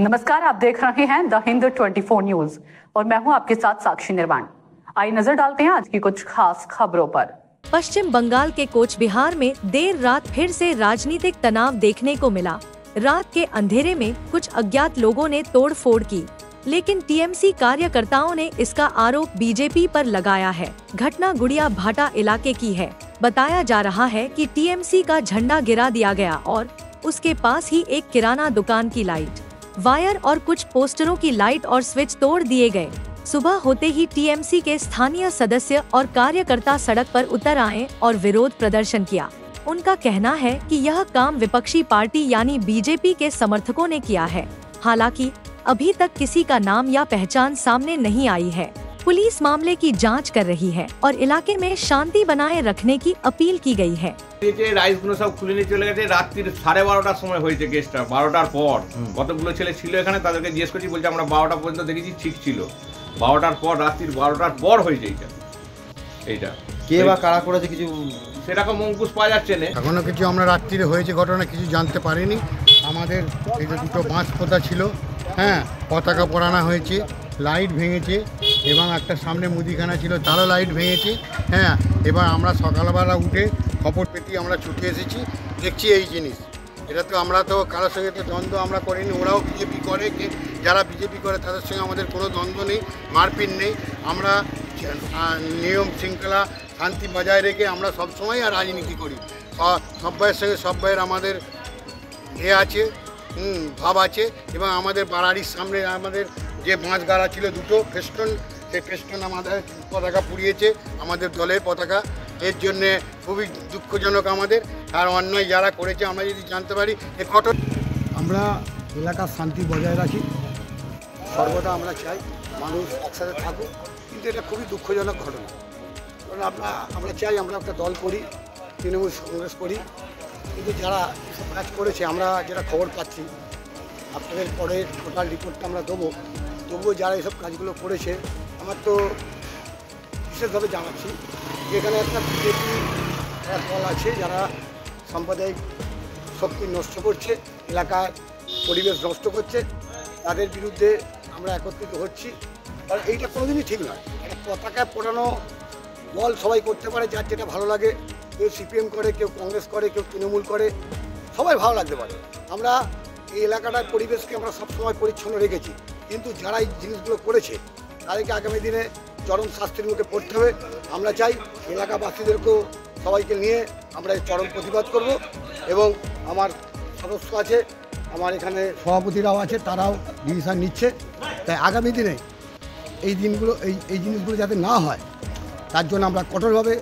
नमस्कार, आप देख रहे हैं द हिंद 24 न्यूज और मैं हूं आपके साथ साक्षी निर्वाण। आइए नजर डालते हैं आज की कुछ खास खबरों पर। पश्चिम बंगाल के कोच बिहार में देर रात फिर से राजनीतिक तनाव देखने को मिला। रात के अंधेरे में कुछ अज्ञात लोगों ने तोड़फोड़ की, लेकिन टीएमसी कार्यकर्ताओं ने इसका आरोप बीजेपी पर लगाया है। घटना गुड़िया भाटा इलाके की है। बताया जा रहा है कि टीएमसी का झंडा गिरा दिया गया और उसके पास ही एक किराना दुकान की लाइट, वायर और कुछ पोस्टरों की लाइट और स्विच तोड़ दिए गए। सुबह होते ही टीएमसी के स्थानीय सदस्य और कार्यकर्ता सड़क पर उतर आए और विरोध प्रदर्शन किया। उनका कहना है कि यह काम विपक्षी पार्टी यानी बीजेपी के समर्थकों ने किया है। हालांकि अभी तक किसी का नाम या पहचान सामने नहीं आई है। पुलिस मामले की जांच कर रही है और इलाके में शांति बनाए रखने की अपील की गई है। রাইসগুলো সব খুলে নিয়ে চলে গেছে। রাত্রির 12:30টার সময় হয়েছে কেসটা। 12টার পর কতগুলো ছেলে ছিল এখানে, তাদেরকে জিজ্ঞেস করছি, বলছে আমরা 12টা পর্যন্ত দেখেছি, ঠিক ছিল। 12টার পর, রাত্রির 12টার পর হয়েছে এইটা। কে বা কারা করেছে কিছু সেরকম অঙ্কুশ পাওয়া যাচ্ছে না এখনো কিছু। আমরা রাত্রিরে হয়েছে ঘটনা কিছু জানতে পারিনি। আমাদের এই যে দুটো বাঁশ পোতা ছিল, হ্যাঁ, পতাকা পোড়ানো হয়েছে, লাইট ভেঙেছে এবং একটা সামনে মুদিখানা ছিল তারও লাইট ভেঙেছে। হ্যাঁ, এবার আমরা সকালবেলা উঠে খবর পেতে আমরা ছুটে এসেছি, দেখছি এই জিনিস। এটা তো আমরা তো কারোর সঙ্গে তো দ্বন্দ্ব আমরা করিনি। ওরাও বিজেপি করে, যারা বিজেপি করে তাদের সঙ্গে আমাদের কোনো দ্বন্দ্ব নেই, মারপিট নেই। আমরা নিয়ম শৃঙ্খলা শান্তি বজায় রেখে আমরা সবসময় আর রাজনীতি করি। সব ভাইয়ের সঙ্গে সব ভাইয়ের আমাদের আছে, ভাব আছে। এবং আমাদের বাড়ির সামনে আমাদের যে বাঁশ গাড়া ছিল দুটো ফেস্টন, সেই ফেস্টন আমাদের পতাকা পুড়িয়েছে, আমাদের দলের পতাকা। এর জন্যে খুবই দুঃখজনক আমাদের। আর অন্যায় যারা করেছে আমরা যদি জানতে পারি এ কঠোর। আমরা এলাকার শান্তি বজায় রাখি, সর্বদা আমরা চাই মানুষ একসাথে থাকুক, কিন্তু এটা খুবই দুঃখজনক ঘটনা। কারণ আমরা চাই আমরা একটা দল করি, তৃণমূল কংগ্রেস করি, কিন্তু যারা এসব কাজ করেছে আমরা যেটা খবর পাচ্ছি, আপনাদের পরে টোটাল রিপোর্টটা আমরা দেবো, তবুও যারা এসব কাজগুলো করেছে আমার তো বিশেষভাবে জানাচ্ছি যে এখানে একটা বিজেপি দল আছে যারা সাম্প্রদায়িক শক্তি নষ্ট করছে, এলাকার পরিবেশ নষ্ট করছে। তাদের বিরুদ্ধে আমরা একত্রিত হচ্ছি। কারণ এইটা কোনোদিনই ঠিক নয়। একটা পতাকা পোড়ানো দল সবাই করতে পারে, যার যেটা ভালো লাগে। কেউ সিপিএম করে, কেউ কংগ্রেস করে, কেউ তৃণমূল করে, সবাই ভালো লাগতে পারে। আমরা এই এলাকাটার পরিবেশকে আমরা সবসময় পরিচ্ছন্ন রেখেছি, কিন্তু যারা এই জিনিসগুলো করেছে তাদেরকে আগামী দিনে চরম শাস্তির মুখে পড়তে হবে। আমরা চাই এলাকাবাসীদেরকেও সবাইকে নিয়ে আমরা চরম প্রতিবাদ করব। এবং আমার সদস্য আছে, আমার এখানে সভাপতিরাও আছে, তারাও ডিসিশন নিচ্ছে। তাই আগামী দিনে এই দিনগুলো এই জিনিসগুলো যাতে না হয় তার জন্য আমরা কঠোরভাবে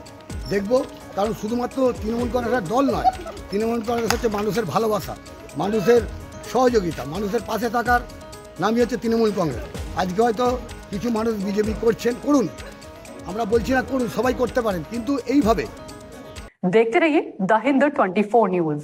দেখব। কারণ শুধুমাত্র তৃণমূল কংগ্রেসের দল নয়, তৃণমূল কংগ্রেস হচ্ছে মানুষের ভালোবাসা, মানুষের সহযোগিতা, মানুষের পাশে থাকার নামই হচ্ছে তৃণমূল কংগ্রেস। আজকে হয়তো কিছু মানুষ বিজেপি করছেন, করুন, আমরা বলছি না করুন, সবাই করতে পারেন, কিন্তু এইভাবে। देखते रहिए द हिंद 24 न्यूज।